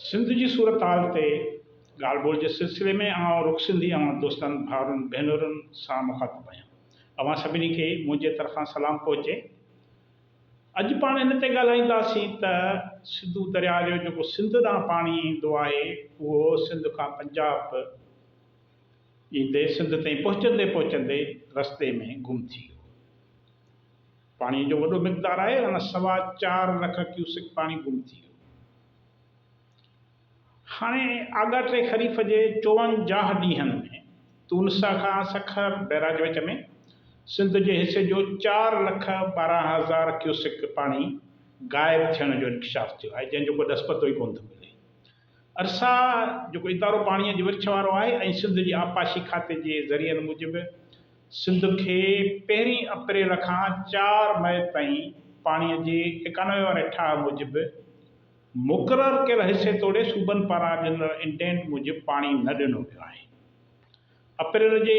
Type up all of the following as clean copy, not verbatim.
सिंध जी सूरत हाल ते ॻाल्हि ॿोल जे सिलसिले में रुख सिंधी दोस्तनि भाउरनि भेनरुनि सां मुखातिबु आहियां। सभिनी खे मुंहिंजे तरफ़ां सलाम पहुचे। अॼु पाण इन ते ॻाल्हाईंदासीं त सिंधु दरिया जो जेको सिंध ॾांहुं पाणी ईंदो आहे उहो सिंध खां पंजाब ईंदे सिंध ताईं पहुचंदे पहुचंदे रस्ते में गुम थी वियो। पाणी जो वॾो मिक़दारु आहे, 4.25 लख क्यूसिक पाणी गुम थी वियो। हाणे आगाटे ख़रीफ़ जे 54 ॾींहंनि में तूनसा खां सखर बैराज विच में सिंध जे हिसे जो 4,12,000 क्यूसिक पाणी गायब थियण जो इंकशाफ थियो आहे, जंहिंजो को ॾसपतो ई कोन थो मिले। अरसा जेको इदारो पाणीअ जी विर्छ वारो आहे ऐं सिंध जी आबपाशी खाते जे ज़रियनि मूजिबि सिंध खे 1 अप्रैल खां 4 मई ताईं पाणीअ जे 91 वारे ठाह मूजिबि मुक़ररु कयल हिसे तोड़े सूबनि पारां ॾिनल इंडेंट मूजिबि पाणी न ॾिनो वियो आहे। अप्रैल जे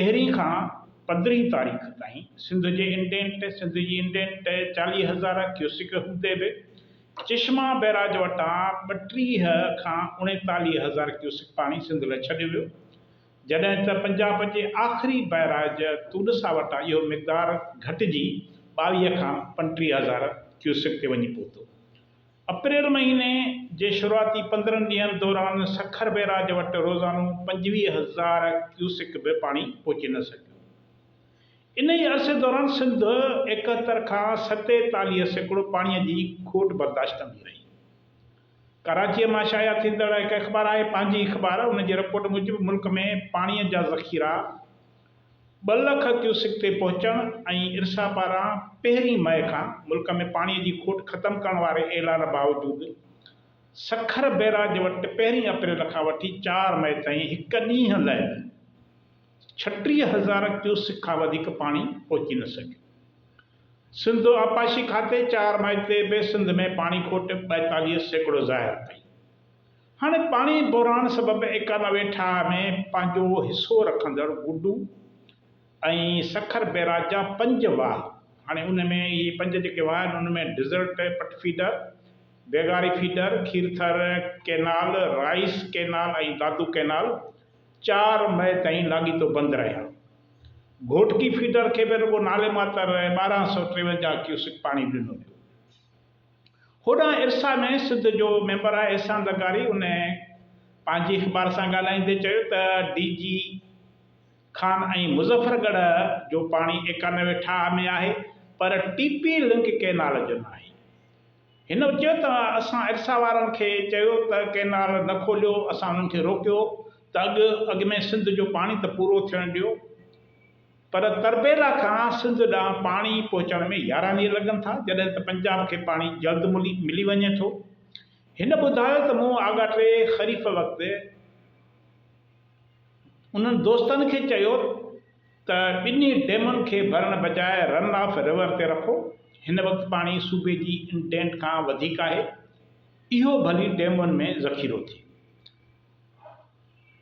1 खां 15 तारीख़ ताईं सिंध जी इंडेंट 40,000 क्यूसिक हूंदे बि चश्मा बैराज वटां 32 खां 39,000 क्यूसिक पाणी सिंध लाइ छॾियो वियो, जॾहिं त पंजाब जे आख़िरी बैराज तूनसा वटां इहो मिक़दारु घटिजी 22 खां 35,000 क्यूसिक ते वञी पहुतो। अप्रैल महीने जे शुरूआती 15 ॾींहंनि दौरान सखर बैराज वटि रोज़ानो 25,000 क्यूसिक बि पाणी पहुची न सघियो। इन ई अरसे दौरान सिंध 71 खां 47% पाणीअ जी खोट बर्दाश्त कंदी रही। कराचीअ मां शाया थींदड़ हिकु अख़बार आहे, पंहिंजी अख़बार, उन जी रिपोर्ट मूजिबि मुल्क में पाणीअ जा ज़ख़ीरा 2 लख क्यूसिक ते पहुचण ऐं इरसा पारां 1 मई खां मुल्क में पाणीअ जी खोट ख़तमु करण वारे ऐलान बावजूदि सखर बैराज वटि 1 अप्रैल खां वठी 4 मई ताईं हिकु ॾींहं लाइ 36,000 क्यूसिक खां वधीक पाणी पहुची न सघियो। सिंध आबपाशी खाते 4 मई ते बि सिंध में पाणी खोट 42% ज़ाहिर कई। हाणे पाणी बहिराण सबबि 91 ठाह में पंहिंजो हिसो रखंदड़ गुडू ऐं सखर बैराज जा 5 वाह, हाणे उन में इहे 5 जेके वाह आहिनि उन में desert Pat feeder, Begari feeder, Khirthar canal, rice canal ऐं दादू कैनाल 4 मई ताईं लाॻीतो बंदि रहिया। घोटकी फीडर खे बि रुगो नाले मातर 1253 क्यूसिक पाणी ॾिनो वियो। होॾां इरसा में सिंध जो मेंबर आहे एहसान लगारी, उन पंहिंजी अख़बार सां ॻाल्हाईंदे चयो त DG खान ऐं मुज़फ़रगढ़ जो पाणी 91 ठाह में आहे, पर TP लिंक कैनाल जो न आहे। हिन चयो त असां इरसा वारनि खे चयो त कैनाल न खोलियो, असां उन्हनि खे रोकियो त अॻु में सिंध जो पाणी त पूरो थियणु ॾियो, पर तरबेला खां सिंध ॾांहुं पाणी पहुचण में 11 ॾींहं लॻनि था, जॾहिं त पंजाब खे पाणी जल्द मिली वञे थो। हिन ॿुधायो त मूं आगाटे ख़रीफ़ वक़्तु उन्हनि दोस्तनि खे चयो त ॿिन्ही डैमुनि खे भरण बजाए रन ऑफ रिवर ते रखो। हिन वक़्तु पाणी सूबे जी इंडेंट खां वधीक आहे, इहो भली डैमुनि में ज़ख़ीरो थिए।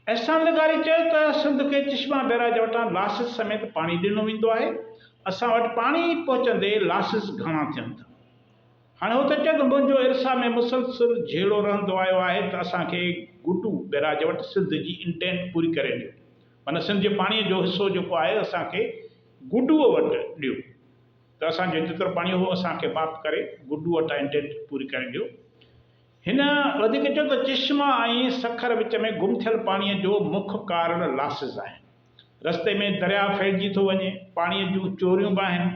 एहसान लगारी चयो त सिंध खे चश्मा बैराज वटां लासिस समेत पाणी ॾिनो वेंदो आहे। असां वटि पाणी पहुचंदे लासिस घणा थियनि था। हाणे उहो त चयो त मुंहिंजो इरसा में मुसलसिल झेड़ो रहंदो आयो आहे त असांखे गुडू बैराज वटि सिंध जी इंडेंट पूरी करे ॾियो, माना सिंध जे पाणीअ जो हिसो जेको आहे असांखे गुडूअ वटि ॾियो, त असांजो जेतिरो पाणी हो असांखे माफ़ करे गुडू वटां इंडेंट पूरी करे ॾियो। हिन वधीक चयो त चश्मा ऐं सखर विच में गुम थियल पाणीअ जो मुख्य कारण लासिस आहे। रस्ते में दरिया फैलिजी थो वञे, पाणीअ जूं चोरियूं बि आहिनि।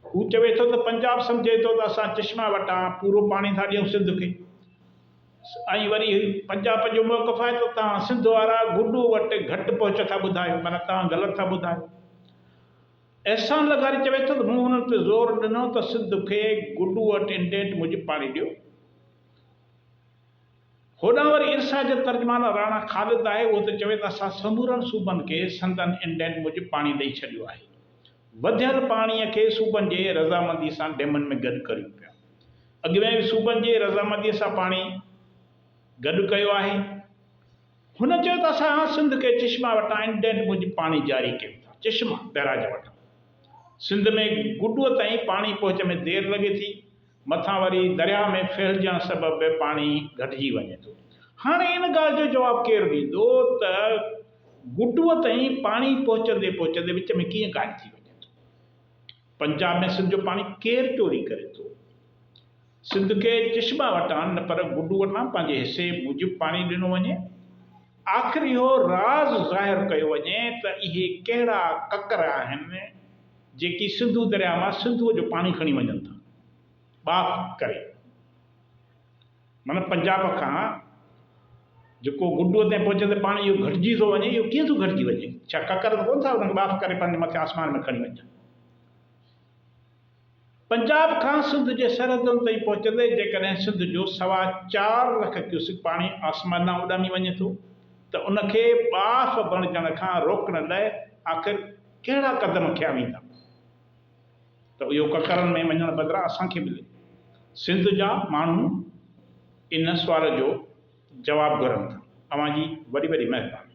हू चवे थो त पंजाब सम्झे थो त असां चश्मा वटां पूरो पाणी था ॾियूं सिंध खे, ऐं वरी पंजाब जो मौक़िफ़ आहे त तव्हां सिंध वारा गुडू वटि घटि पहुच था ॿुधायो, माना तव्हां ग़लति था ॿुधायो। एहसान लगारी चवे थो त मूं हुननि ते ज़ोर ॾिनो त सिंध खे गुडू वटि इंडेंट मूजिबि पाणी ॾियो। होॾां वरी इरसा जो तर्जमान राणा ख़ालिद आहे, उहो त चवे त असां समूरनि सूबनि खे संदन इंडेंट मूजिबि पाणी ॾेई छॾियो आहे। वधियल पाणीअ खे सूबनि जे रज़ामंदी सां डैमुनि में गॾु करियूं पिया। अॻु में बि सूबनि जे रज़ामंदीअ सां पाणी गॾु कयो आहे। हुन चयो त असां सिंध खे चश्मा वटां इंडेंट मूजिबि पाणी जारी कयूं था। चश्मा बैराज वटां सिंध में गुडूअ ताईं पाणी पहुच में देरि लॻे थी, मथां वरी दरिया में फहिलजण सबबि पाणी घटिजी वञे थो। हाणे इन ॻाल्हि जो जवाबु केरु ॾींदो त गुडूअ ताईं पाणी पहुचंदे पहुचंदे विच में कीअं गाइब थी वञे थो। पंजाब में सिंध जो पाणी केरु चोरी करे थो? सिंध खे चश्मा वटां न पर गुडू वटां पंहिंजे हिसे मूजिबि पाणी ॾिनो वञे। आख़िर इहो राज़ ज़ाहिर कयो वञे त इहे कहिड़ा ककर आहिनि जेकी सिंधू दरिया मां सिंधूअ जो पाणी खणी वञनि था बाफ़ करे। माना पंजाब खां जेको गुडूअ ताईं पहुचंदे पाणी इहो घटिजी थो वञे, इहो कीअं थो घटिजी वञे? छा ककर त कोन था उनखे बाफ़ करे पंहिंजे मथे आसमान में खणी वञनि? पंजाब खां सिंध जे सरहदुनि ताईं पहुचंदे जेकॾहिं सिंध जो 4.25 लख क्यूसिक पाणी आसमान मां उॾामी वञे थो त उनखे बाफ़ बणजण खां रोकण लाइ आख़िर कहिड़ा क़दम खयां वेंदा त इहो ककरनि में वञण बदिरां असांखे मिले? सिंध जा माण्हू इन सुवाल जो जवाबु घुरनि था। तव्हांजी वॾी वॾी महिरबानी।